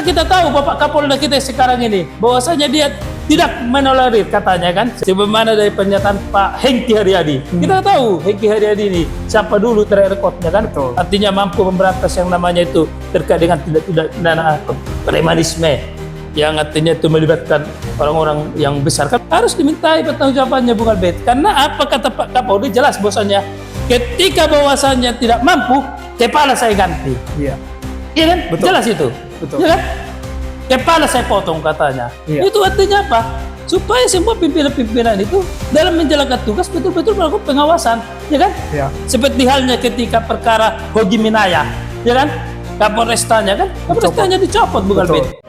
kita tahu Bapak Kapolda kita sekarang ini bahwasanya dia tidak menolerir katanya kan, sebagaimana dari pernyataan Pak Hengki Haryadi. Kita tahu Hengki Haryadi ini siapa dulu rekodnya kan. Betul. Artinya mampu memberantas yang namanya itu terkait dengan tindak pidana premanisme, yang artinya itu melibatkan orang-orang yang besar, kan harus dimintai pertanggungjawabannya Bung Albert. Karena apa kata Pak Kapolri jelas bahwasanya ketika bahwasanya tidak mampu, kepala saya ganti. Iya. Iya kan? Betul. Jelas itu. Betul. Ya kan? Kepala saya potong katanya. Iya. Itu artinya apa? Supaya semua pimpinan-pimpinan itu dalam menjalankan tugas betul-betul melakukan pengawasan, ya kan? Iya. Seperti halnya ketika perkara Hogi Minaya, ya kan? Kapolrestanya kan? Kapolrestanya dicopot bukan Betul. Albert.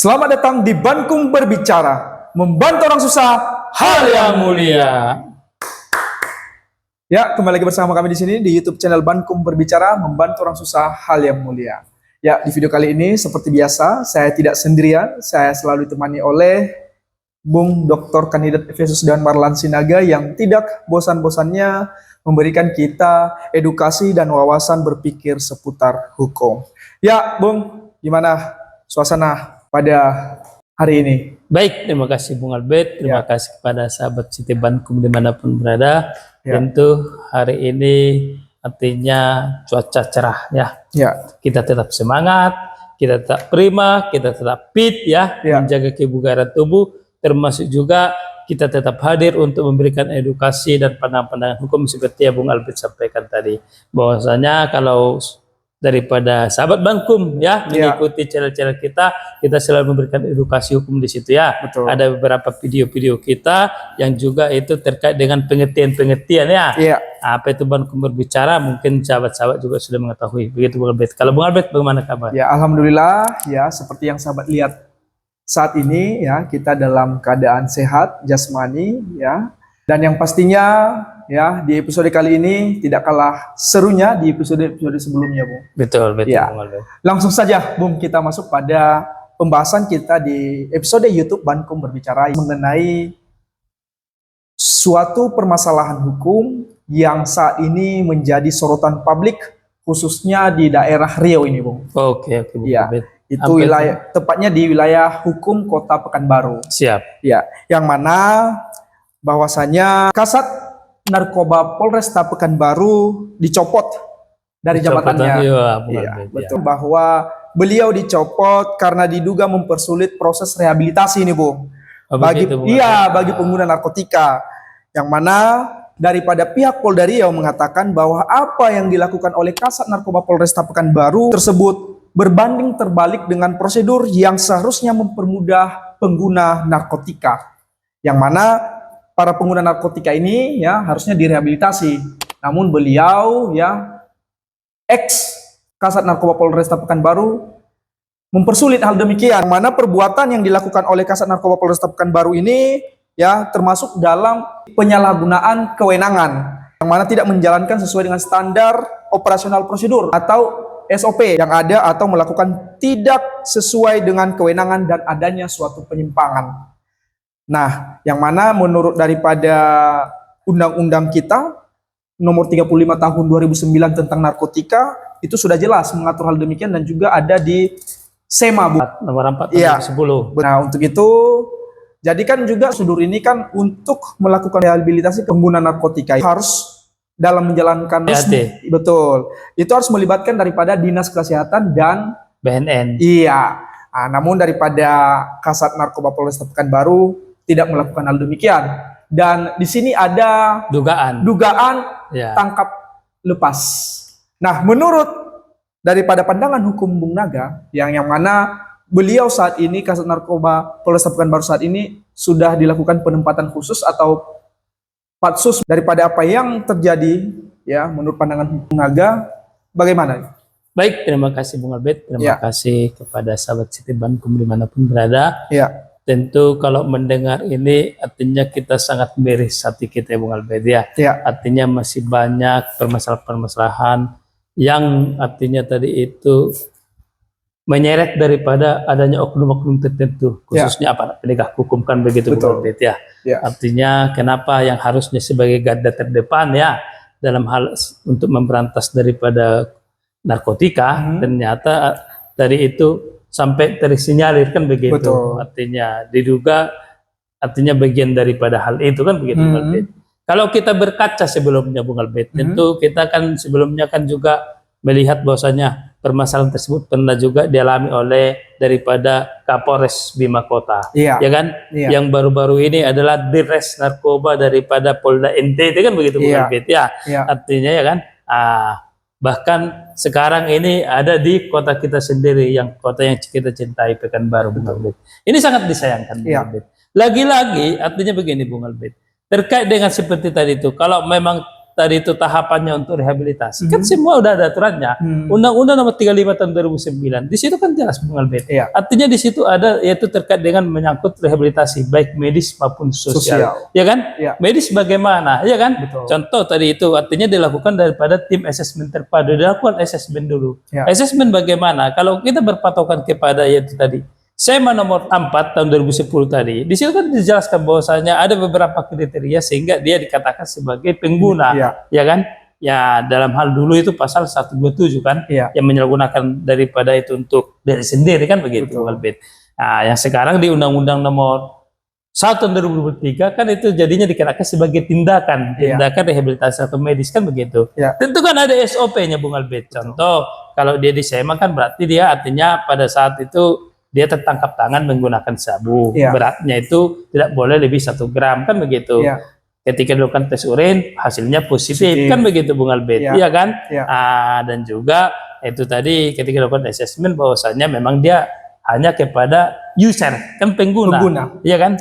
Selamat datang di Bankum Berbicara, membantu orang susah, Hal yang mulia. Ya, kembali lagi bersama kami di sini di YouTube channel Bankum Berbicara, membantu orang susah, hal yang mulia. Ya, di video kali ini seperti biasa, saya tidak sendirian, saya selalu ditemani oleh Bung Dr. Kandidat Efesus Dewan Marlan Sinaga yang tidak bosan-bosannya memberikan kita edukasi dan wawasan berpikir seputar hukum. Ya, Bung, gimana suasana pada hari ini? Baik, terima kasih Bung Albert, terima kasih kepada sahabat Siti Bankum dimanapun berada. Ya. Tentu hari ini artinya cuaca cerah ya. Ya, Kita tetap semangat, kita tetap prima, kita tetap fit ya, menjaga kebugaran tubuh, termasuk juga kita tetap hadir untuk memberikan edukasi dan pandangan-pandangan hukum seperti yang Bung Albert sampaikan tadi. Bahwasanya kalau daripada sahabat Bankum ya mengikuti channel-channel kita selalu memberikan edukasi hukum di situ ya. Betul. Ada beberapa video-video kita yang juga itu terkait dengan pengertian-pengertian ya. Iya. Apa itu Bankum Berbicara, mungkin sahabat-sahabat juga sudah mengetahui. Begitu Bung Albert. Kalau Bung Albert bagaimana kabar? Ya, alhamdulillah ya, seperti yang sahabat lihat saat ini ya, kita dalam keadaan sehat jasmani ya. Dan yang pastinya ya, di episode kali ini tidak kalah serunya di episode-episode sebelumnya, Bung. Betul Ya. Bung Albert. Langsung saja, Bung, kita masuk pada pembahasan kita di episode YouTube Bankum Berbicara mengenai suatu permasalahan hukum yang saat ini menjadi sorotan publik khususnya di daerah Riau ini, Bung. Oke, Bung Ya, Albert. itu wilayah, tepatnya di wilayah hukum Kota Pekanbaru. Siap. Ya, yang mana bahwasanya Kasat Narkoba Polresta Pekanbaru dicopot dari jabatannya. Iya, Bung Iya, Albert, betul, bahwa beliau dicopot karena diduga mempersulit proses rehabilitasi ini, Bung. Bagi begitu, Bung bagi pengguna narkotika. Yang mana daripada pihak Polda Riau mengatakan bahwa apa yang dilakukan oleh Kasat Narkoba Polresta Pekanbaru tersebut berbanding terbalik dengan prosedur yang seharusnya mempermudah pengguna narkotika. Yang mana para pengguna narkotika ini ya harusnya direhabilitasi. Namun beliau ya ex Kasat Narkoba Polresta Pekanbaru mempersulit hal demikian. Mana perbuatan yang dilakukan oleh Kasat Narkoba Polresta Pekanbaru ini ya termasuk dalam penyalahgunaan kewenangan yang mana tidak menjalankan sesuai dengan standar operasional prosedur atau SOP yang ada atau melakukan tidak sesuai dengan kewenangan dan adanya suatu penyimpangan. Nah, yang mana menurut daripada undang-undang kita nomor 35 tahun 2009 tentang narkotika itu sudah jelas mengatur hal demikian dan juga ada di SEMA, Bu. Nomor 4 Iya. 10. Nah, untuk itu jadikan juga prosedur ini kan untuk melakukan rehabilitasi pengguna narkotika harus dalam menjalankan betul. Itu harus melibatkan daripada Dinas Kesehatan dan BNN. Iya. Nah, namun daripada Kasat Narkoba Polresta Pekanbaru tidak melakukan hal demikian. Dan di sini ada Dugaan ya. tangkap lepas. Nah, menurut daripada pandangan hukum Bung Naga yang mana beliau saat ini Kasat Narkoba Polresta Pekanbaru saat ini sudah dilakukan penempatan khusus atau patsus daripada apa yang terjadi ya menurut pandangan hukum Naga bagaimana? Baik, terima kasih Bung Albert, terima kasih kepada sahabat Siti Bankum dimanapun berada. Ya. Tentu kalau mendengar ini artinya kita sangat miris hati kita Bung Albert ya. Artinya masih banyak permasalahan-permasalahan yang artinya tadi itu menyeret daripada adanya oknum-oknum tertentu, khususnya aparat penegak hukum kan begitu Bung Albert ya. Artinya kenapa yang harusnya sebagai garda terdepan ya dalam hal untuk memberantas daripada narkotika, ternyata dari itu sampai tersinyalir kan begitu. Artinya diduga, artinya bagian daripada hal itu kan begitu Bung Albert. Kalau kita berkaca sebelumnya Bung Albert, tentu kita kan sebelumnya kan juga melihat bahwasanya permasalahan tersebut pernah juga dialami oleh daripada Kapolres Bima Kota, ya kan? Yang baru-baru ini adalah Dirres Narkoba daripada Polda NTT kan begitu Bung Albert ya. Artinya ya kan, bahkan sekarang ini ada di kota kita sendiri, yang kota yang kita cintai, Pekanbaru Bung Albert. Ini sangat disayangkan Bung Albert. Lagi-lagi artinya begini Bung Albert, terkait dengan seperti tadi itu, kalau memang tadi itu tahapannya untuk rehabilitasi, kan semua udah ada aturannya. Undang-Undang Nomor 35 Tahun 2009, di situ kan jelas Bung Albert. Artinya di situ ada, yaitu terkait dengan menyangkut rehabilitasi baik medis maupun sosial. Ya kan? Medis bagaimana? Ya kan? Contoh tadi itu artinya dilakukan daripada tim asesmen terpadu, dilakukan asesmen dulu. Asesmen bagaimana? Kalau kita berpatokan kepada yaitu tadi SEMA nomor 4 tahun 2010 tadi, di situ kan dijelaskan bahwasanya ada beberapa kriteria sehingga dia dikatakan sebagai pengguna, ya kan? Ya dalam hal dulu itu pasal 127 kan, yang menyalahgunakan daripada itu untuk diri sendiri kan begitu Albert. Nah, yang sekarang di Undang-Undang Nomor 1 tahun 2023 kan itu jadinya dikenakan sebagai tindakan rehabilitasi atau medis kan begitu. Tentu kan ada SOP-nya Bung Albert. Contoh kalau dia di SEMA kan berarti dia artinya pada saat itu dia tertangkap tangan menggunakan sabu, beratnya itu tidak boleh lebih 1 gram kan begitu. Ketika dilakukan tes urin hasilnya positif kan begitu Bung Albert, iya kan? Dan juga itu tadi ketika dilakukan asesmen bahwasanya memang dia hanya kepada user kan pengguna. Iya kan?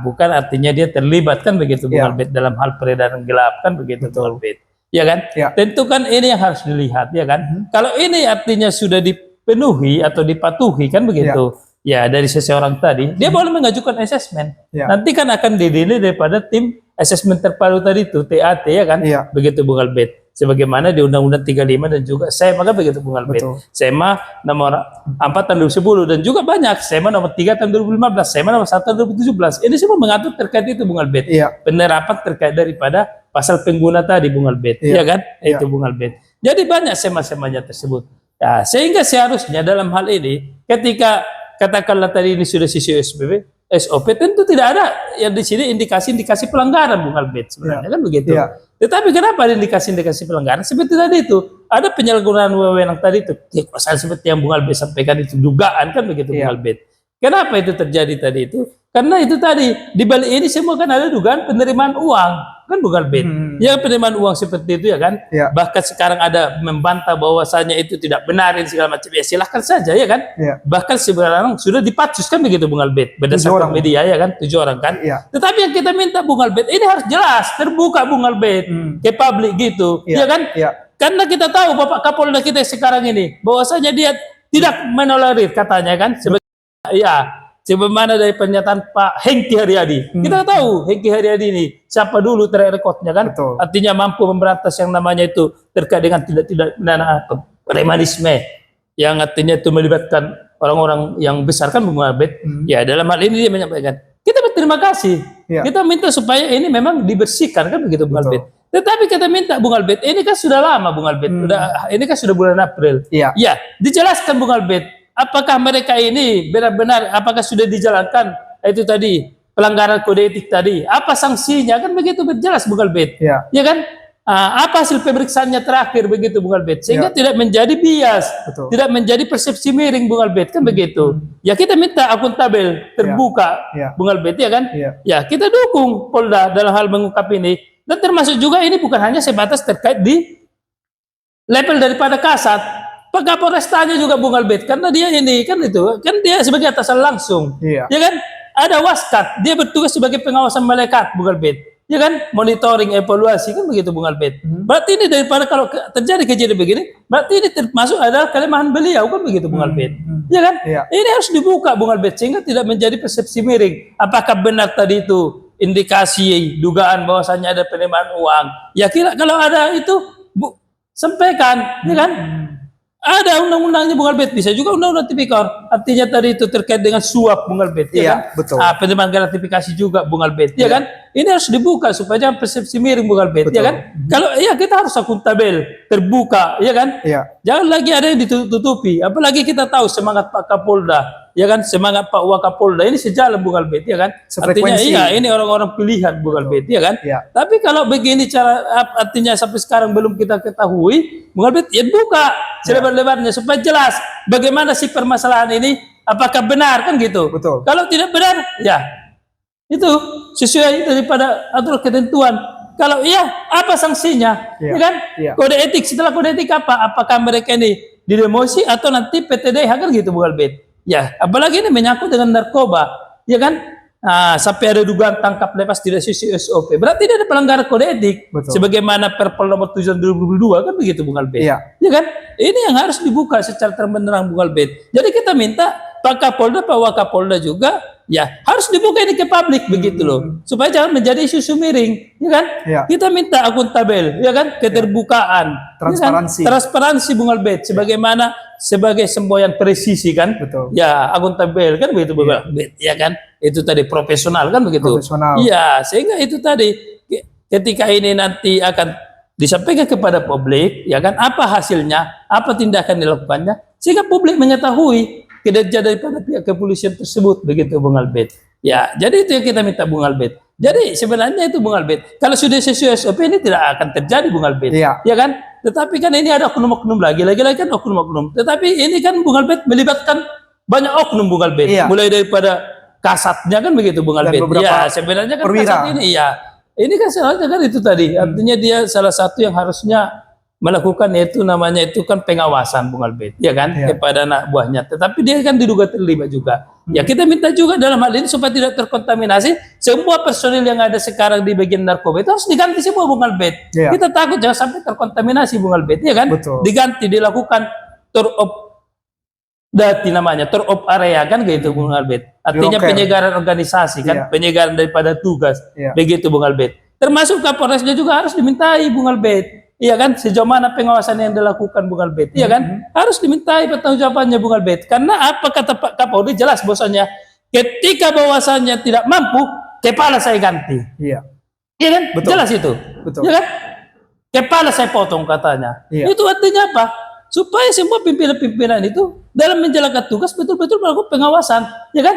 Bukan artinya dia terlibat kan begitu Bung Albert dalam hal peredaran gelap kan begitu Bung Albert. Iya kan? Tentu kan ini yang harus dilihat ya kan. Kalau ini artinya sudah dipenuhi atau dipatuhi kan begitu. Ya dari seseorang tadi, dia boleh mengajukan asesmen. Nanti kan akan dinilai daripada tim asesmen terpadu tadi itu TAT ya kan. Begitu Bung Albert. Sebagaimana di Undang-Undang 35 dan juga SEMA kan begitu Bung Albert. SEMA nomor 4 tahun 2010 dan juga banyak SEMA nomor 3 tahun 2015, SEMA nomor 1 tahun 2017. Ini semua mengatur terkait itu Bung Albert. Penerapan terkait daripada pasal pengguna tadi Bung Albert. Ya kan? Itu Bung Albert. Jadi banyak SEMA-SEMA-nya tersebut. Ya, sehingga seharusnya dalam hal ini ketika katakanlah tadi ini sudah sisi SOP tentu tidak ada yang di sini indikasi-indikasi pelanggaran Bung Albert sebenarnya kan begitu. Tetapi kenapa ada indikasi-indikasi pelanggaran seperti tadi itu? Ada penyalahgunaan wewenang tadi itu. Seperti yang Bung Albert sampaikan itu dugaan kan begitu Bung Albert. Kenapa itu terjadi tadi itu? Karena itu tadi di balik ini semua kan ada dugaan penerimaan uang kan Bung Albert. Ya penerimaan uang seperti itu ya kan. Bahkan sekarang ada membantah bahwasanya itu tidak benar ini segala macam. Ya silahkan saja ya kan. Bahkan sebenarnya sudah dipatsus kan begitu Bung Albert berdasarkan media ya kan 7 orang kan. Tetapi yang kita minta Bung Albert ini harus jelas terbuka Bung Albert ke publik gitu ya kan. Karena kita tahu Bapak Kapolda kita sekarang ini bahwasanya dia tidak menolerir katanya kan sebagaimana dari pernyataan Pak Hengki Haryadi. Kita tahu Hengki Haryadi ini siapa dulu track recordnya kan. Artinya mampu memberantas yang namanya itu terkait dengan tidak pidana premanisme yang artinya itu melibatkan orang-orang yang besar kan Bung Albert. Ya dalam hal ini dia menyampaikan kita berterima kasih. Kita minta supaya ini memang dibersihkan kan begitu Bung Albert. Tetapi kita minta Bung Albert ini kan sudah lama Bung Albert. Ini kan sudah bulan April. Ya dijelaskan Bung Albert. Apakah mereka ini benar-benar apakah sudah dijalankan itu tadi pelanggaran kode etik tadi? Apa sanksinya kan begitu berjelas Bung Albert. Ya kan? Apa hasil pemeriksaannya terakhir begitu Bung Albert sehingga tidak menjadi bias, tidak menjadi persepsi miring Bung Albert kan begitu. Ya kita minta akuntabel terbuka Bung Albert ya kan? Ya kita dukung Polda dalam hal mengungkap ini dan termasuk juga ini bukan hanya sebatas terkait di level daripada Kasat. Pak Kapolrestanya juga Bung Albert karena dia ini kan itu kan dia sebagai atasan langsung ya kan ada waskat dia bertugas sebagai pengawasan melekat Bung Albert ya kan monitoring evaluasi kan begitu Bung Albert. Berarti ini daripada kalau terjadi kejadian begini berarti ini termasuk adalah kelemahan beliau kan begitu Bung Albert ya kan ini harus dibuka Bung Albert sehingga tidak menjadi persepsi miring. Apakah benar tadi itu indikasi dugaan bahwasanya ada penerimaan uang ya kira kalau ada itu sampaikan ya kan. Ada undang-undangnya Bung Albert, bisa juga undang-undang tipikor. Artinya tadi itu terkait dengan suap Bung Albert, ya kan? betul. Penerimaan gratifikasi juga Bung Albert, ya kan? Ini harus dibuka supaya jangan persepsi miring Bung Albert, ya kan? Kalau ya kita harus akuntabel, terbuka, ya kan? Jangan lagi ada yang ditutupi. Apalagi kita tahu semangat Pak Kapolda, ya kan? Semangat Pak Wakapolda ini sejalan Bung Albert, ya kan? Artinya iya, ini orang-orang pilihan Bung Albert, ya kan? Tapi kalau begini cara artinya sampai sekarang belum kita ketahui, Bung Albert, ya buka selebar-lebarnya supaya jelas bagaimana sih permasalahan ini, apakah benar kan gitu. Kalau tidak benar, ya itu sesuai daripada aturan ketentuan. Kalau iya, apa sanksinya, ya kan? Kode etik, setelah kode etik apa? Apakah mereka ini didemosi atau nanti PTDH kan gitu Bung Albert. Ya, apalagi ini menyangkut dengan narkoba, ya kan? Sampai ada dugaan tangkap lepas tidak sesuai SOP. Berarti dia ada pelanggaran kode etik. Sebagaimana Perpol nomor 7 2022 kan begitu Bung Albert. Ya kan? Ini yang harus dibuka secara terang-benderang Bung Albert. Jadi kita minta Pak Kapolda, Pak Wakapolda juga ya harus dibuka ini ke publik begitu loh. Supaya jangan menjadi isu miring, ya kan? Kita minta akuntabel, ya kan? Keterbukaan, transparansi. Ya kan? Transparansi Bung Albert sebagaimana sebagai semboyan presisi kan? Ya, akuntabel kan begitu Bung Albert, ya kan? Itu tadi profesional kan begitu. Iya, sehingga itu tadi ketika ini nanti akan disampaikan kepada publik, ya kan? Apa hasilnya? Apa tindakan dilakukannya? Sehingga publik mengetahui kinerja daripada pihak kepolisian tersebut begitu Bung Albert. Ya, jadi itu yang kita minta Bung Albert. Jadi sebenarnya itu Bung Albert. Kalau sudah sesuai SOP ini tidak akan terjadi Bung Albert. Ya kan? Tetapi kan ini ada oknum-oknum lagi kan oknum-oknum. Tetapi ini kan Bung Albert melibatkan banyak oknum Bung Albert. Mulai daripada kasatnya kan begitu Bung Albert. Ya, sebenarnya kan kasat ini ya. Ini kan sebenarnya kan itu tadi. Artinya dia salah satu yang harusnya melakukan itu namanya itu kan pengawasan Bung Albert, ya kan, kepada anak buahnya. Tetapi dia kan diduga terlibat juga. Ya kita minta juga dalam hal ini supaya tidak terkontaminasi. Semua personil yang ada sekarang di bagian narkoba itu harus diganti semua Bung Albert. Kita takut jangan sampai terkontaminasi Bung Albert, ya kan? Diganti, dilakukan tour of dati namanya, tour of area kan gitu Bung Albert. Artinya penyegaran organisasi kan, penyegaran daripada tugas. Begitu Bung Albert. Termasuk Kapolresnya juga harus dimintai Bung Albert. Iya kan, sejauh mana pengawasan yang dilakukan Bung Albert, iya kan, harus dimintai pertanggungjawabannya Bung Albert. Karena apa kata Pak Kapolri jelas bahwasanya ketika bahwasannya tidak mampu, kepala saya ganti. Iya kan, jelas itu. Iya kan, kepala saya potong katanya. Itu artinya apa? Supaya semua pimpinan-pimpinan itu dalam menjalankan tugas betul-betul melakukan pengawasan, ya kan?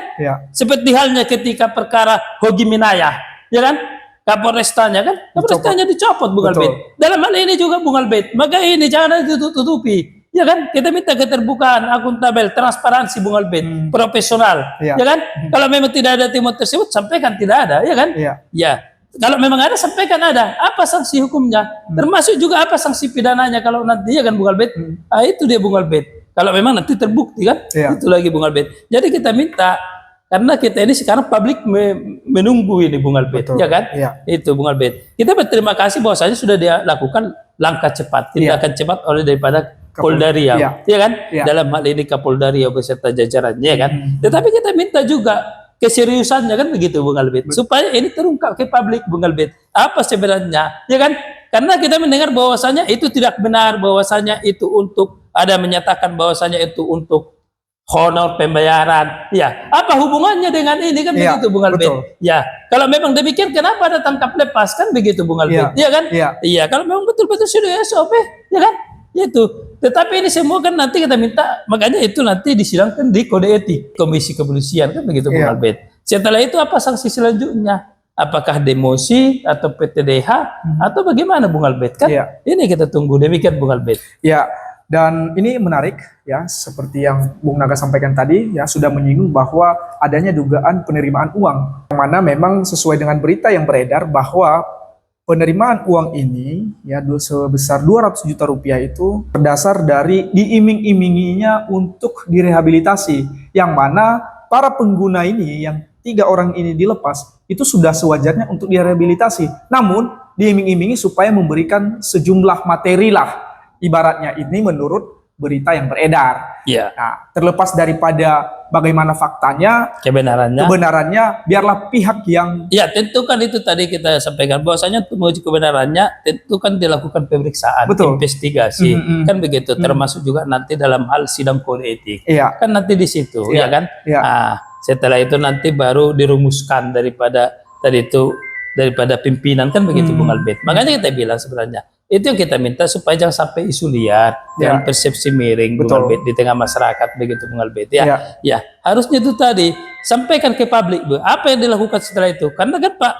Seperti halnya ketika perkara Hogi Minaya, ya kan? Kapolrestanya kan, Kapolrestanya dicopot Bung Albert. Dalam hal ini juga Bung Albert, maka ini jangan ditutupi, ya kan? Kita minta keterbukaan, akuntabel, transparansi Bung Albert, profesional, ya kan? Kalau memang tidak ada timur tersebut, sampaikan tidak ada, ya kan? Ya. Kalau memang ada, sampaikan ada. Apa sanksi hukumnya? Termasuk juga apa sanksi pidananya kalau nanti, ya kan Bung Albert? Itu dia Bung Albert. Kalau memang nanti terbukti kan, itu lagi Bung Albert. Jadi kita minta. Karena kita ini sekarang publik menunggu ini Bung Albert, ya kan? Itu Bung Albert. Kita berterima kasih bahwasanya sudah dia lakukan langkah cepat, tindakan cepat oleh daripada Polda Riau, ya kan? Dalam hal ini Kapolda Riau beserta jajarannya, kan? Tetapi kita minta juga keseriusannya kan begitu Bung Albert, supaya ini terungkap ke publik Bung Albert. Apa sebenarnya, ya kan? Karena kita mendengar bahwasanya itu tidak benar, bahwasanya itu untuk ada menyatakan bahwasanya itu untuk honor pembayaran, ya apa hubungannya dengan ini kan begitu Bung Albert? Ya kalau memang demikian kenapa ada tangkap lepas kan begitu Bung Albert? Iya kan? Iya kalau memang betul-betul sudah SOP, ya kan? Itu. Tetapi ini semua kan nanti kita minta, makanya itu nanti disidangkan di kode etik Komisi Kepolisian kan begitu Bung Albert. Setelah itu apa sanksi selanjutnya? Apakah demosi atau PTDH atau bagaimana Bung Albert kan? Ini kita tunggu demikian Bung Albert. Ya. Dan ini menarik ya, seperti yang Bung Naga sampaikan tadi ya, sudah menyinggung bahwa adanya dugaan penerimaan uang, yang mana memang sesuai dengan berita yang beredar bahwa penerimaan uang ini ya sebesar 200 juta rupiah itu berdasar dari diiming-iminginya untuk direhabilitasi, yang mana para pengguna ini yang 3 orang ini dilepas itu sudah sewajarnya untuk direhabilitasi, namun diiming-imingi supaya memberikan sejumlah materi lah. Ibaratnya ini menurut berita yang beredar. Ya, Nah, terlepas daripada bagaimana faktanya, kebenarannya biarlah pihak yang ya tentu kan itu tadi kita sampaikan bahwasanya untuk menguji kebenarannya tentu kan dilakukan pemeriksaan, Betul. investigasi, kan begitu. Termasuk juga nanti dalam hal sidang kode etik, Iya. kan nanti di situ, Iya. ya kan. Iya. Nah, setelah itu nanti baru dirumuskan daripada tadi itu daripada pimpinan kan begitu Bung Albert. Makanya kita bilang sebenarnya itu yang kita minta supaya jangan sampai isu liar dan persepsi miring Bung Albert di tengah masyarakat begitu Bung Albert ya. Ya, harusnya itu tadi sampaikan ke publik apa yang dilakukan setelah itu. Karena kan Pak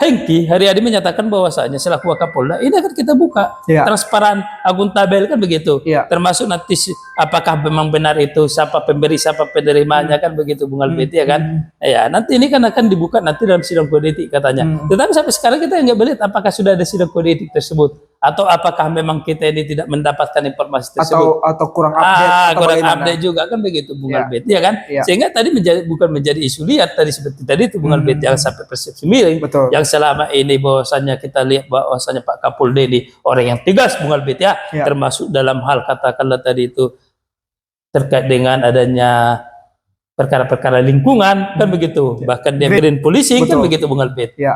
Hengki Haryadi menyatakan bahwasanya selaku Wakapolda ini akan kita buka transparan, akuntabel kan begitu. Termasuk nanti apakah memang benar itu siapa pemberi siapa penerimanya kan begitu Bung Albert ya kan. Ya nanti ini kan akan dibuka nanti dalam sidang kode etik katanya. Tetapi sampai sekarang kita nggak melihat apakah sudah ada sidang kode etik tersebut atau apakah memang kita ini tidak mendapatkan informasi tersebut atau kurang update kurang update juga kan begitu Bung Albert ya kan. Sehingga tadi bukan menjadi isu liar tadi seperti tadi itu Bung Albert jangan sampai persepsi miring. Yang selama ini bahwasanya kita lihat bahwasanya Pak Kapolda ini orang yang tegas Bung Albert ya, termasuk dalam hal katakanlah tadi itu terkait dengan adanya perkara-perkara lingkungan kan begitu, bahkan dia green polisi kan begitu Bung Albert ya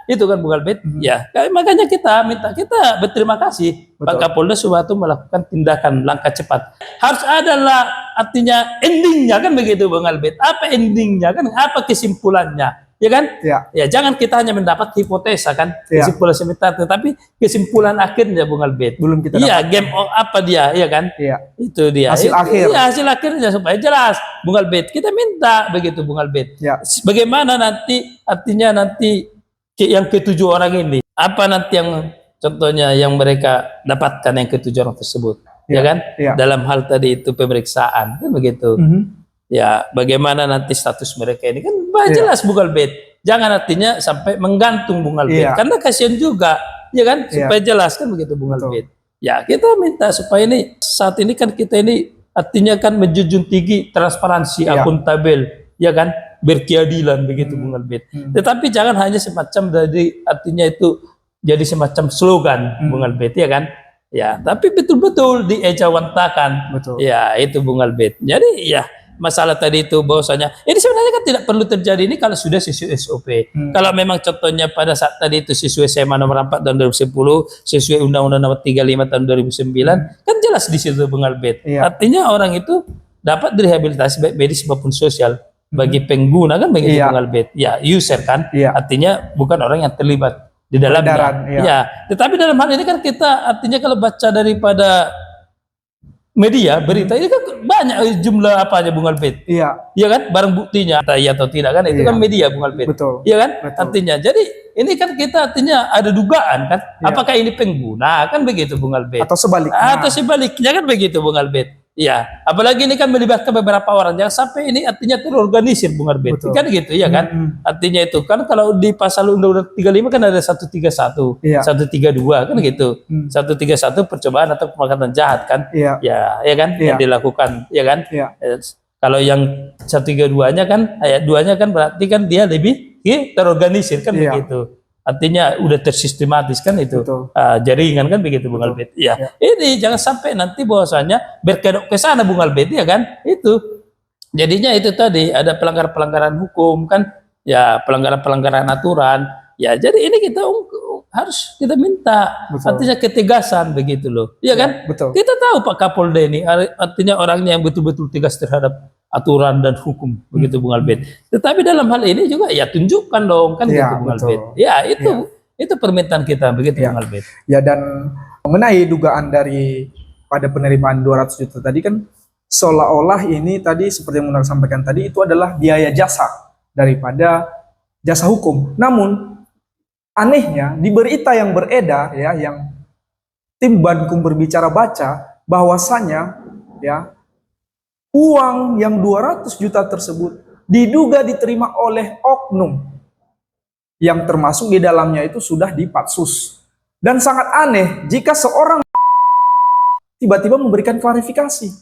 itu kan Bung Albert ya. Makanya kita berterima kasih Pak Kapolda suatu melakukan tindakan langkah cepat. Harus adalah artinya endingnya kan begitu Bung Albert. Apa endingnya kan, apa kesimpulannya ya kan? Ya jangan kita hanya mendapat hipotesa kan, kesimpulan sementara, tetapi kesimpulan akhirnya Bung Albert belum kita dapat. Game apa dia ya kan? Itu dia hasil akhir. Hasil akhirnya supaya jelas Bung Albert. Kita minta begitu Bung Albert. Bagaimana nanti artinya nanti yang ketujuh orang ini apa nanti yang contohnya yang mereka dapatkan yang ketujuh orang tersebut ya kan? Dalam hal tadi itu pemeriksaan kan begitu. Ya, bagaimana nanti status mereka ini kan jelas Bung Albert. Jangan artinya sampai menggantung Bung Albert. Karena kasihan juga, ya kan? Supaya jelas kan begitu Bung Albert. Ya, kita minta supaya ini saat ini kan kita ini artinya kan menjunjung tinggi transparansi, akuntabel, ya kan? Berkeadilan begitu Bung Albert. Tetapi jangan hanya semacam dari artinya itu jadi semacam slogan Bung Albert, ya kan? Ya, tapi betul-betul diejawantakan. Ya, itu Bung Albert. Jadi ya masalah tadi itu bahwasanya ini sebenarnya kan tidak perlu terjadi ini kalau sudah sesuai SOP. Kalau memang contohnya pada saat tadi itu sesuai SMA nomor 4 tahun 2010, sesuai Undang-Undang nomor 35 tahun 2009, kan jelas di situ Bung Albert. Artinya orang itu dapat direhabilitasi baik medis maupun sosial bagi pengguna kan begitu Bung Albert. Ya, user kan. Artinya bukan orang yang terlibat di dalamnya. Ya, tetapi dalam hal ini kan kita artinya kalau baca daripada media berita ini kan banyak jumlah apa aja Bung Albert. Iya kan, barang buktinya iya atau tidak kan itu kan media Bung Albert. Iya kan? Artinya jadi ini kan kita artinya ada dugaan kan apakah ini pengguna kan begitu Bung Albert atau sebaliknya kan begitu Bung Albert. Iya, apalagi ini kan melibatkan beberapa orang, jangan sampai ini artinya terorganisir Bung Albert. Kan gitu ya kan? Artinya itu kan kalau di pasal Undang-Undang 35 kan ada 131, 132 kan gitu. 131 percobaan atau pemangkatan jahat kan? Ya kan yang dilakukan, ya kan? Kalau yang 132-nya kan ayat 2-nya kan berarti kan dia lebih terorganisir kan begitu. Artinya udah tersistematis kan itu jaringan kan begitu Bung Albert. Ya, ini jangan sampai nanti bahwasanya berkedok ke sana Bung Albert ya kan? Itu jadinya itu tadi ada pelanggaran-pelanggaran hukum kan? Ya, pelanggaran-pelanggaran aturan. Ya, jadi ini kita harus kita minta artinya ketegasan begitu loh. Iya kan? Kita tahu Pak Kapolda ini artinya orangnya yang betul-betul tegas terhadap aturan dan hukum begitu Bung Albert. Tetapi dalam hal ini juga ya tunjukkan dong kan gitu Bung Albert. Ya itu permintaan kita begitu Bung Albert. Ya, dan mengenai dugaan dari pada penerimaan 200 juta tadi kan seolah-olah ini tadi seperti yang Munar sampaikan tadi itu adalah biaya jasa daripada jasa hukum. Namun anehnya di berita yang beredar ya yang tim Bandung berbicara baca bahwasanya ya uang yang 200 juta tersebut diduga diterima oleh oknum yang termasuk di dalamnya itu sudah dipatsus. Dan sangat aneh jika seorang tiba-tiba memberikan klarifikasi.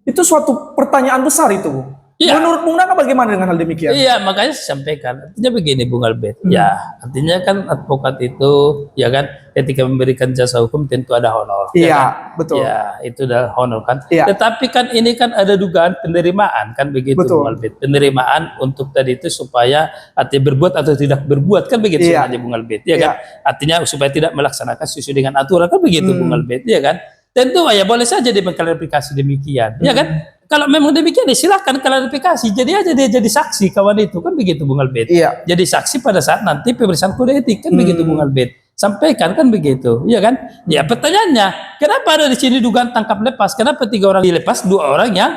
Itu suatu pertanyaan besar itu. Iya. Menurut Bung Nana bagaimana dengan hal demikian? Iya, makanya saya sampaikan. Artinya begini, Bung Albert. Ya, artinya kan advokat itu, ya kan, ketika memberikan jasa hukum tentu ada honor. Iya, ya kan? betul. Ya, itu adalah honor kan. Iya. Tetapi kan ini kan ada dugaan penerimaan kan begitu, Betul. Bung Albert. Penerimaan untuk tadi itu supaya artinya berbuat atau tidak berbuat kan begitu Iya. aja, Bung Albert. Ya kan? Artinya supaya tidak melaksanakan sesuai dengan aturan kan begitu, Bung Albert. Ya kan? Tentu ya boleh saja dia mengklarifikasi demikian. Ya kan? Kalau memang demikian ya silahkan klarifikasi. Jadi aja dia jadi saksi kawan itu kan begitu, Bung Albert. Iya. Jadi saksi pada saat nanti pemeriksaan kode etik kan begitu, Bung Albert. Sampaikan kan begitu, ya kan? Ya pertanyaannya, kenapa ada di sini dugaan tangkap lepas? Kenapa 3 orang dilepas, 2 orang yang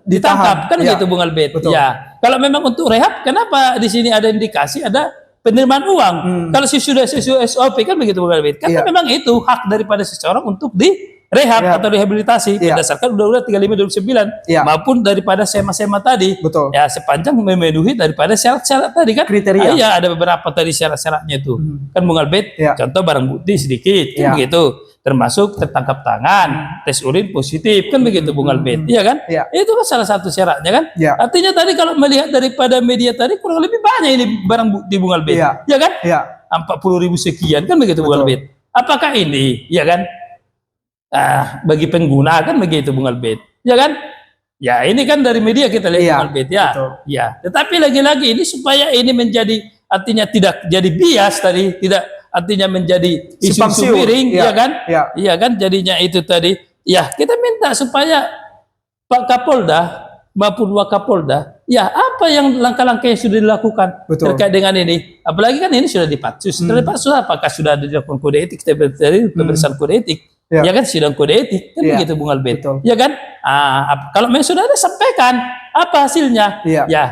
ditangkap kan Iya. begitu, Bung Albert? Betul. Ya. Kalau memang untuk rehab, kenapa di sini ada indikasi ada penerimaan uang? Kalau sudah sesuai SOP kan begitu, Bung Albert. Karena Iya. memang itu hak daripada seseorang untuk di rehab atau rehabilitasi Iya. berdasarkan Undang-Undang 35/2009 Iya. maupun daripada SEMA tadi. Betul. Ya sepanjang memenuhi daripada syarat-syarat tadi kan. Kriteria. Iya, ada beberapa tadi syarat-syaratnya itu. Kan Bung Albert, Iya. contoh barang bukti sedikit kan Iya. begitu. Termasuk tertangkap tangan, tes urin positif kan begitu, Bung Albert. Iya kan? Iya. Itu kan salah satu syaratnya kan. Iya. Artinya tadi kalau melihat daripada media tadi kurang lebih banyak ini barang bukti, Bung Albert. Iya. Ya kan? Iya. 40.000 sekian kan begitu, Bung Betul. Albert. Apakah ini, ya kan? Bagi pengguna kan begitu, Bung Albert. Ya kan? Ya ini kan dari media kita lihat, Iya, Bung Albert ya. betul. Ya. Tetapi lagi-lagi ini supaya ini menjadi artinya tidak jadi bias tadi, tidak artinya menjadi isu Simpang siur. miring, Iya. ya kan? Iya. Iya kan jadinya itu tadi. Ya, kita minta supaya Pak Kapolda maupun Wakapolda, ya apa yang langkah-langkah yang sudah dilakukan Betul. terkait dengan ini? Apalagi kan ini sudah dipatsus. Setelah dipatsus apakah sudah dilakukan kode etik dari pemeriksaan kode etik? Ya. Ya kan sidang kode etik kan Ya. begitu, Bung Albert. Betul. Ya kan? Kalau memang sudah ada sampaikan apa hasilnya. Iya. Ya.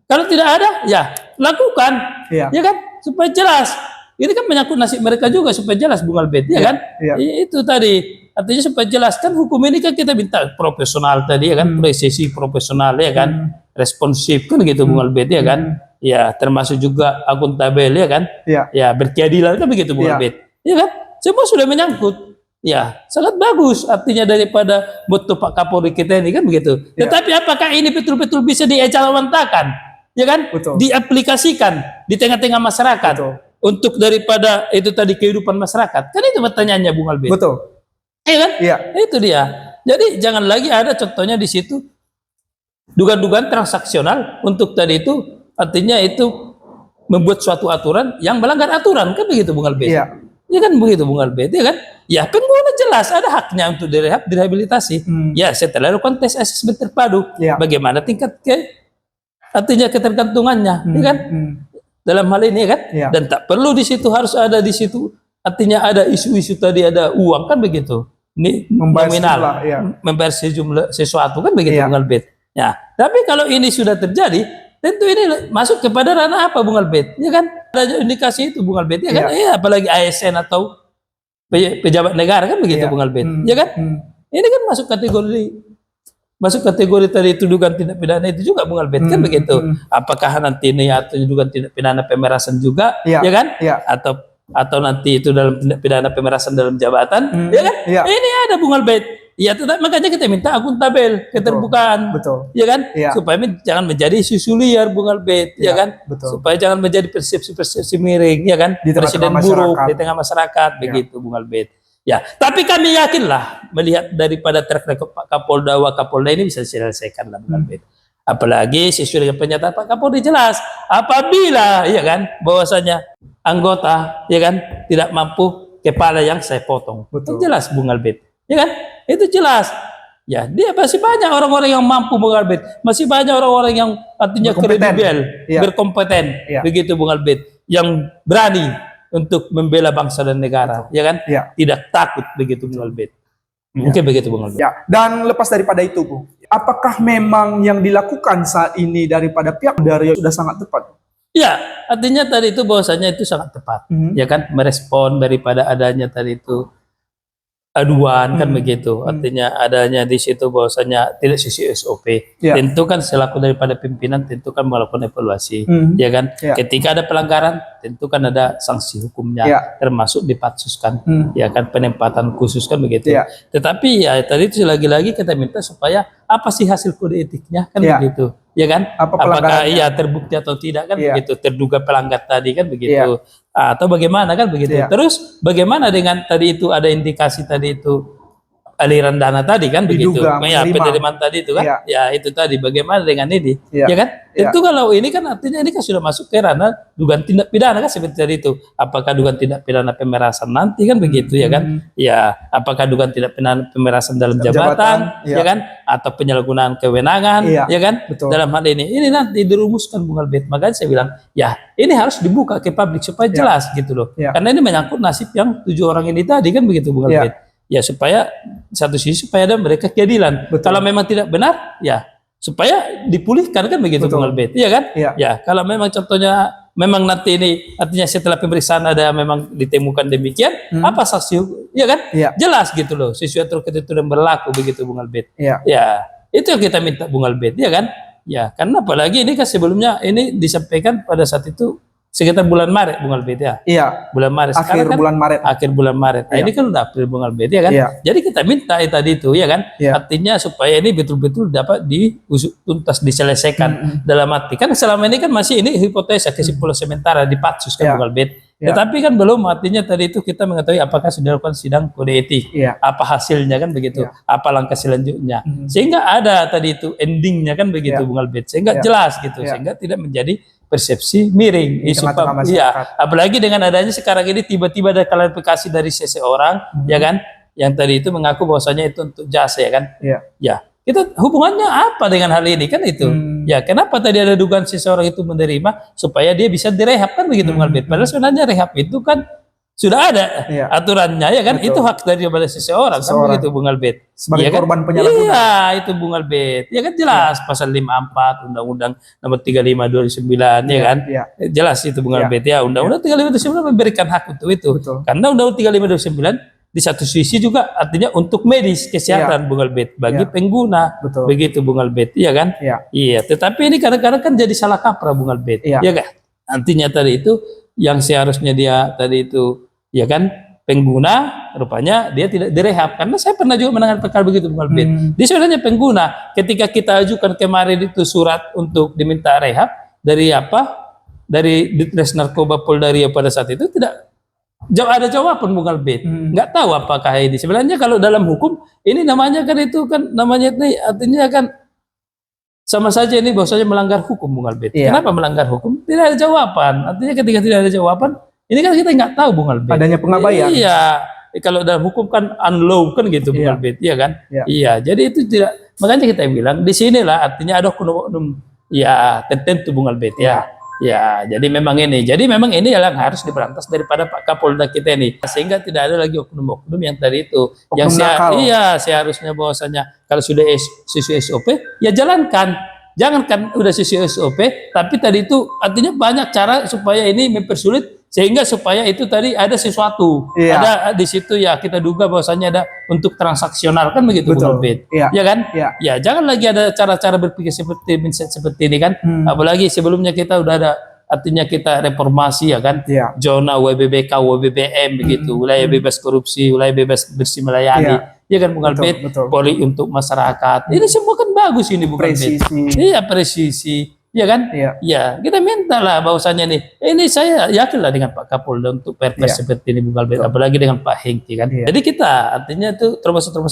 Kalau tidak ada, ya lakukan. Iya. Ya kan? Supaya jelas. Ini kan menyangkut nasib mereka juga supaya jelas, Bung Albert, ya Iya. kan? Iya. Itu tadi. Artinya supaya jelas kan hukum ini kan kita minta profesional tadi ya kan, presisi profesional ya kan, responsif kan gitu, Bung Albert ya kan? Ya, termasuk juga akuntabel ya kan? Iya. Ya, berkeadilan kan begitu, Bung Iya. Albert. Ya kan? Semua sudah menyangkut. Ya, sangat bagus artinya daripada moto Pak Kapolri kita ini kan begitu. Ya. Tetapi apakah ini betul-betul bisa diejalawantakan? Ya kan? Betul. Diaplikasikan di tengah-tengah masyarakat Betul. untuk daripada itu tadi kehidupan masyarakat. Kan itu pertanyaannya, Bung Albert. Betul. Iya kan? Iya. Itu dia. Jadi jangan lagi ada contohnya di situ dugaan-dugaan transaksional untuk tadi itu artinya itu membuat suatu aturan yang melanggar aturan kan begitu, Bung Albert. Iya. Ya kan begitu, Bung Albert, ya kan? Ya pengguna jelas ada haknya untuk direhabilitasi. Ya setelah lakukan tes asesmen terpadu, Ya. bagaimana tingkat artinya ketergantungannya, ya kan? Dalam hal ini ya kan? Ya. Dan tak perlu di situ harus ada di situ artinya ada isu-isu tadi ada uang kan begitu. Ini Membayar nominal, sejumlah, ya. membayar sejumlah sesuatu kan begitu, Ya. Bung Albert. Ya, tapi kalau ini sudah terjadi, tentu ini masuk kepada ranah apa, Bung Albert? Ya kan? Ada indikasi itu, Bung Albert, ya kan? Apalagi ASN atau pejabat negara kan begitu, Ya. Bung Albert. Ya kan? Ini kan masuk kategori tadi tuduhan tindak pidana itu juga, Bung Albert, kan begitu. Apakah nanti ini atau tuduhan tindak pidana pemerasan juga, Ya. ya kan? Ya. Atau nanti itu dalam tindak pidana pemerasan dalam jabatan, ya kan? Ya. Ini ada, Bung Albert. Ya, tetap makanya kita minta akuntabel, keterbukaan, Betul. ya kan? Ya. Supaya jangan menjadi isu liar, Bung Albert, ya Ya, kan? betul. Supaya jangan menjadi persepsi miring, ya kan? Di tengah-tengah Presiden buruk masyarakat. di tengah masyarakat, begitu, Bung Albert. Ya, tapi kami yakinlah melihat daripada track record Pak Kapolda, Wakapolda ini bisa diselesaikan lah, Bung Albert. Apalagi sesuai dengan pernyataan Pak Kapolri jelas, apabila, ya kan, bahwasanya anggota, ya kan, tidak mampu kepala yang saya potong. Betul. Itu jelas, Bung Albert, ya kan? Itu jelas. Ya, dia masih banyak orang-orang yang mampu, Bung Albert. Masih banyak orang-orang yang artinya Berkompeten. kredibel, Ya. berkompeten, Ya. begitu, Bung Albert, yang berani untuk membela bangsa dan negara, ya kan? Ya. Tidak takut, begitu, Bung Albert. Mungkin begitu, Bung Albert. Ya, dan lepas daripada itu, Bu, apakah memang yang dilakukan saat ini daripada pihak Dario sudah sangat tepat? Ya, artinya tadi itu bahwasanya itu sangat tepat, ya kan? Merespon daripada adanya tadi itu aduan kan begitu. Artinya adanya di situ bahwasanya tidak sesuai SOP. Ya. Tentu kan selaku daripada pimpinan tentu kan melakukan evaluasi, Hmm. ya kan? Ya. Ketika ada pelanggaran tentu kan ada sanksi hukumnya, Ya. termasuk dipatsuskan, ya kan, penempatan khusus kan begitu. Ya. Tetapi ya tadi itu lagi-lagi kita minta supaya apa sih hasil kode etiknya kan Ya. begitu, ya kan? Apa Apakah pelanggarannya? iya terbukti atau tidak kan Ya. begitu, terduga pelanggar tadi kan begitu, atau bagaimana kan begitu. Ya. Terus bagaimana dengan tadi itu ada indikasi tadi itu aliran dana tadi kan begitu, Diduga ya menerima. penerimaan tadi itu kan, Iya. ya itu tadi bagaimana dengan ini, Iya. ya kan? Iya. Tentu kalau ini kan artinya ini kan sudah masuk ke ranah dugaan tindak pidana kan seperti tadi itu, apakah dugaan tindak pidana pemerasan nanti kan begitu ya kan? Ya, apakah dugaan tindak pidana pemerasan dalam jabatan, iya. ya kan? Atau penyalahgunaan kewenangan, Iya. ya kan? Betul. Dalam hal ini nanti dirumuskan Bung Albert, makanya saya bilang ya ini harus dibuka ke publik supaya Iya. jelas gitu loh, Iya. karena ini menyangkut nasib yang 7 orang ini tadi kan begitu Bung Iya. Albert. Ya supaya satu sisi supaya ada mereka keadilan. Betul. Kalau memang tidak benar, ya supaya dipulihkan kan begitu Betul. Bung Albert, iya kan? Iya. Ya kalau memang contohnya memang nanti ini artinya setelah pemeriksaan ada memang ditemukan demikian, apa saksi, iya kan? Iya. Jelas gitu loh, sesuai ketentuan berlaku begitu Bung Albert. Iya. Ya itu yang kita minta Bung Albert, ya kan? Ya karena apalagi ini kan sebelumnya ini disampaikan pada saat itu sekitar bulan Maret Bung Albert ya. Iya. Bulan Maret. Akhir Sekarang kan bulan Maret. akhir bulan Maret. Nah, Iya. ini kan udah April Bung Albert ya kan. Iya. Jadi kita minta tadi itu ya kan. Iya. Artinya supaya ini betul-betul dapat diusut tuntas diselesaikan dalam arti kan selama ini kan masih ini hipotesa kesimpulan sementara dipatsus kan Iya. Bung Albert. Iya. Tetapi kan belum artinya tadi itu kita mengetahui apakah sudah dilakukan sidang kode etik. Iya. Apa hasilnya kan begitu. Iya. Apa langkah selanjutnya. Sehingga ada tadi itu endingnya kan begitu Iya. Bung Albert. Sehingga Iya. jelas gitu. Iya. Sehingga tidak menjadi persepsi miring Di tengah-tengah iya, masyarakat. apalagi dengan adanya sekarang ini tiba-tiba ada klarifikasi dari seseorang ya kan yang tadi itu mengaku bahwasanya itu untuk jasa ya kan, Iya. ya kita hubungannya apa dengan hal ini kan itu, ya kenapa tadi ada dugaan seseorang itu menerima supaya dia bisa direhab kan begitu Bung Albert, padahal sebenarnya rehab itu kan sudah ada Iya. aturannya ya kan. Betul. Itu hak daripada seseorang kan begitu Bung Albert, Sebagai iya kan? korban penyalahgunaan. Iya itu Bung Albert, ya kan jelas pasal 54 Undang-Undang Nomor 35 2009 ya kan. Iya. Jelas itu Bung Iya. Albert ya, Undang-Undang 35 2009 memberikan hak untuk itu. Betul. Karena Undang-Undang 35 2009 di satu sisi juga artinya untuk medis kesehatan Bung Albert bagi Iya. pengguna. Betul. Begitu Bung Albert, iya kan? Iya. Iya, tetapi ini kadang-kadang kan jadi salah kaprah Bung Albert. Iya. Iya kan? Artinya tadi itu yang seharusnya dia tadi itu ya kan pengguna, rupanya dia tidak direhab. Karena saya pernah juga menangani perkara begitu Bung Albert. Dia sebenarnya pengguna. Ketika kita ajukan kemarin itu surat untuk diminta rehab dari apa? Dari Ditres Narkoba Polda Riau pada saat itu tidak ada jawaban Bung Albert. Nggak tahu apakah ini. Sebenarnya kalau dalam hukum ini namanya kan itu kan namanya ini artinya kan sama saja ini bahwasanya melanggar hukum Bung Albert. Iya. Kenapa melanggar hukum? Tidak ada jawaban. Artinya ketika tidak ada jawaban, ini kan kita nggak tahu Bung Albert. Adanya pengabaian. Iya. Kalau dalam hukum kan unlaw kan gitu Bung Iya. Albert, iya kan? Iya. Iya. Jadi itu tidak. Makanya kita bilang di sinilah artinya ada oknum-oknum ya tertentu Bung Albert ya. Ya, jadi memang ini. Jadi memang ini yang harus diberantas daripada Pak Kapolda kita ini. Sehingga tidak ada lagi oknum-oknum yang tadi itu. Oknum Yang nakal. iya, seharusnya bahwasanya kalau sudah sesuai SOP, ya jalankan. Jangankan udah sesuai SOP, tapi tadi itu artinya banyak cara supaya ini mempersulit sehingga supaya itu tadi ada sesuatu. Iya. Ada di situ ya kita duga bahwasanya ada untuk transaksional kan begitu Bung Betul. Albert. Iya. Ya kan? Iya. Ya, jangan lagi ada cara-cara berpikir seperti mindset seperti ini kan. Apalagi sebelumnya kita udah ada artinya kita reformasi ya kan. Iya. Zona WBBK, WBBM begitu, wilayah bebas korupsi, wilayah bebas bersih melayani. Ya kan Bung Betul, Albert, betul. Poli untuk masyarakat. Ini semua kan bagus ini Bung Albert. Presisi. Iya, presisi. Ya kan? Iya. Ya, kita minta lah bahwasanya nih, ini saya yakin lah dengan Pak Kapolda untuk perpres Iya. seperti ini Bung Albert, apalagi dengan Pak Hengki kan. Iya. Jadi kita artinya itu termasuk yang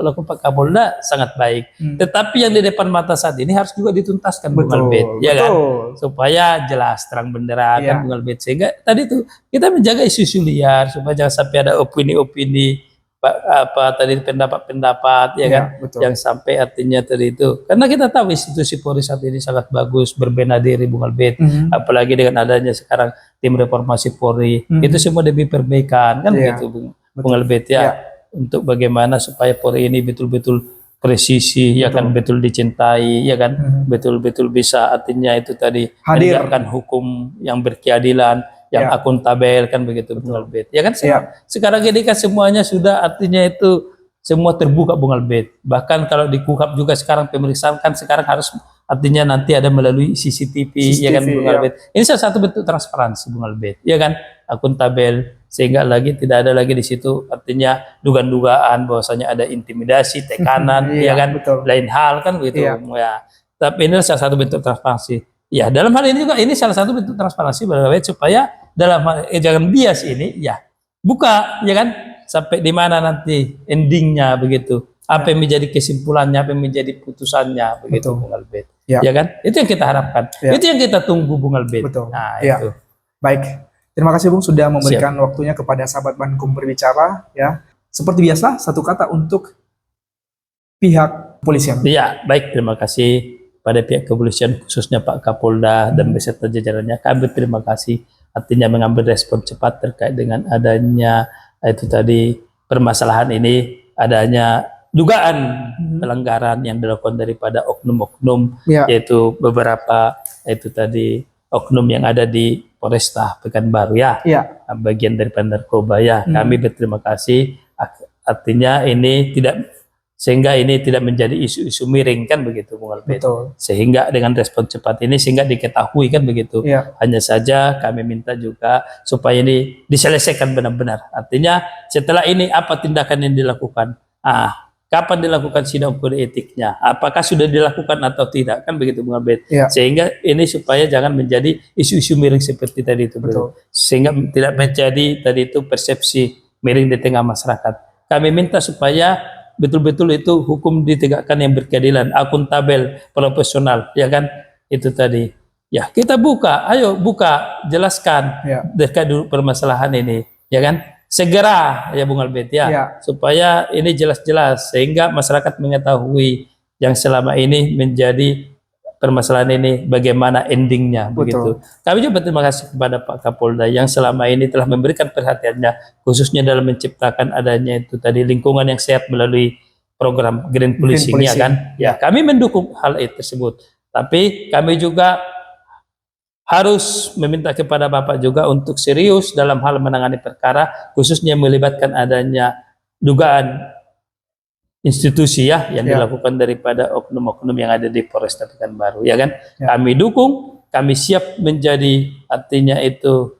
lakukan Pak Kapolda sangat baik. Tetapi yang di depan mata saat ini harus juga dituntaskan Bung Betul, Albert, ya kan? betul. Supaya jelas terang benderang Iya. kan Bung Albert. Sehingga tadi itu kita menjaga isu-isu liar supaya jangan sampai ada opini-opini apa tadi pendapat-pendapat ya Iya, kan betul. yang sampai artinya tadi itu karena kita tahu institusi Polri saat ini sangat bagus berbenah diri Bung Albert, apalagi dengan adanya sekarang tim reformasi Polri itu semua demi perbaikan kan Iya, begitu Bung Albert ya. Iya. Untuk bagaimana supaya Polri ini betul-betul presisi ya kan, betul dicintai ya kan, betul-betul bisa artinya itu tadi Hadir. menegakkan hukum yang berkeadilan, yang Ya. akuntabel kan begitu Bung Albert. Ya kan Ya. sekarang ini kan semuanya sudah artinya itu semua terbuka Bung Albert. Bahkan kalau di KUHAP juga sekarang pemeriksaan kan sekarang harus artinya nanti ada melalui CCTV, ya kan Bung ya. Albert. Ini salah satu bentuk transparansi Bung Albert, ya kan, akuntabel, sehingga lagi tidak ada lagi di situ artinya dugaan-dugaan bahwasanya ada intimidasi, tekanan, ya kan, betul. lain hal kan begitu. Ya. Tapi ini salah satu bentuk transparansi. Ya, dalam hal ini juga ini salah satu bentuk transparansi Bung Albert, supaya dalam hal jangan bias ini, ya buka, ya kan, sampai di mana nanti endingnya begitu. Apa yang menjadi kesimpulannya, apa yang menjadi putusannya, begitu Bung Albert. Ya kan? Itu yang kita harapkan. Itu yang kita tunggu Bung Albert. Betul. Nah, itu. Baik. Terima kasih Bung sudah memberikan waktunya kepada sahabat Bankum berbicara, ya. Seperti biasa, satu kata untuk pihak kepolisian. Iya, baik, terima kasih pada pihak kepolisian, khususnya Pak Kapolda dan beserta jajarannya. Kami terima kasih artinya mengambil respon cepat terkait dengan adanya itu tadi permasalahan ini, adanya dugaan pelanggaran yang dilakukan daripada oknum-oknum, yaitu beberapa itu tadi oknum yang ada di Polresta Pekanbaru, bagian daripada narkoba, ya. Kami berterima kasih, artinya ini tidak, sehingga ini tidak menjadi isu-isu miring kan begitu Bung Albert. Sehingga dengan respon cepat ini sehingga diketahui kan begitu. Hanya saja kami minta juga supaya ini diselesaikan benar-benar. Artinya setelah ini apa tindakan yang dilakukan? Kapan dilakukan sidang kode etiknya? Apakah sudah dilakukan atau tidak? Kan begitu Bung Albert. Sehingga ini supaya jangan menjadi isu-isu miring seperti tadi itu. Sehingga tidak menjadi tadi itu persepsi miring di tengah masyarakat. Kami minta supaya betul-betul itu hukum ditegakkan yang berkeadilan, akuntabel, profesional, ya kan? Itu tadi. Ya, kita buka, ayo buka, jelaskan terkait dulu permasalahan ini, ya kan? Segera ya Bung Albert, ya, supaya ini jelas-jelas sehingga masyarakat mengetahui yang selama ini menjadi permasalahan ini bagaimana endingnya. Begitu. Kami juga berterima kasih kepada Pak Kapolda yang selama ini telah memberikan perhatiannya khususnya dalam menciptakan adanya itu tadi lingkungan yang sehat melalui program Green Policing, ya kan. Ya, kami mendukung hal itu tersebut, tapi kami juga harus meminta kepada Bapak juga untuk serius dalam hal menangani perkara, khususnya melibatkan adanya dugaan institusi yang dilakukan daripada oknum-oknum yang ada di Polresta Pekanbaru, ya kan. Kami dukung, kami siap menjadi artinya itu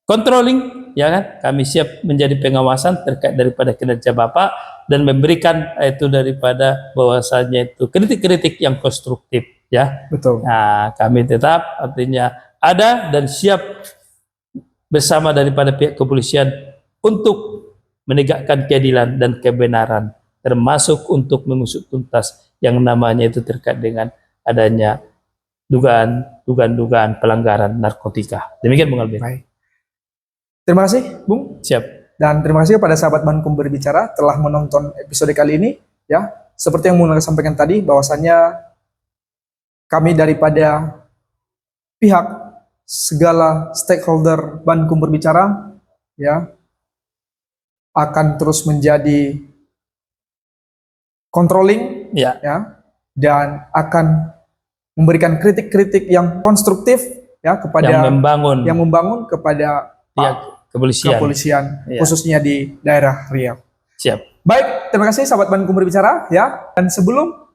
controlling, ya kan. Kami siap menjadi pengawasan terkait daripada kinerja Bapak dan memberikan itu daripada bahwasanya itu kritik-kritik yang konstruktif. Ya, nah, kami tetap artinya ada dan siap bersama daripada pihak kepolisian untuk menegakkan keadilan dan kebenaran, termasuk untuk mengusut tuntas yang namanya itu terkait dengan adanya dugaan pelanggaran narkotika. Demikian Bung Albert. Baik. Terima kasih Bung. Siap. Dan terima kasih kepada sahabat Bankum berbicara telah menonton episode kali ini, ya. Seperti yang Bung sampaikan tadi, bahwasanya kami daripada pihak segala stakeholder Bankum berbicara, ya, akan terus menjadi controlling, ya, dan akan memberikan kritik-kritik yang konstruktif, ya, kepada yang membangun kepada pihak kepolisian, khususnya di daerah Riau. Siap. Baik, terima kasih sahabat Bankum berbicara, ya. Dan sebelum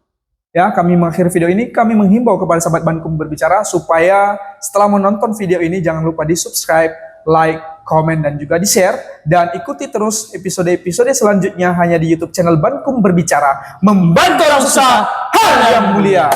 kami mengakhiri video ini, kami menghimbau kepada sahabat Bankum berbicara supaya setelah menonton video ini jangan lupa di subscribe, like, komen, dan juga di share, dan ikuti terus episode-episode selanjutnya hanya di YouTube channel Bankum berbicara, membantu orang susah hal yang mulia.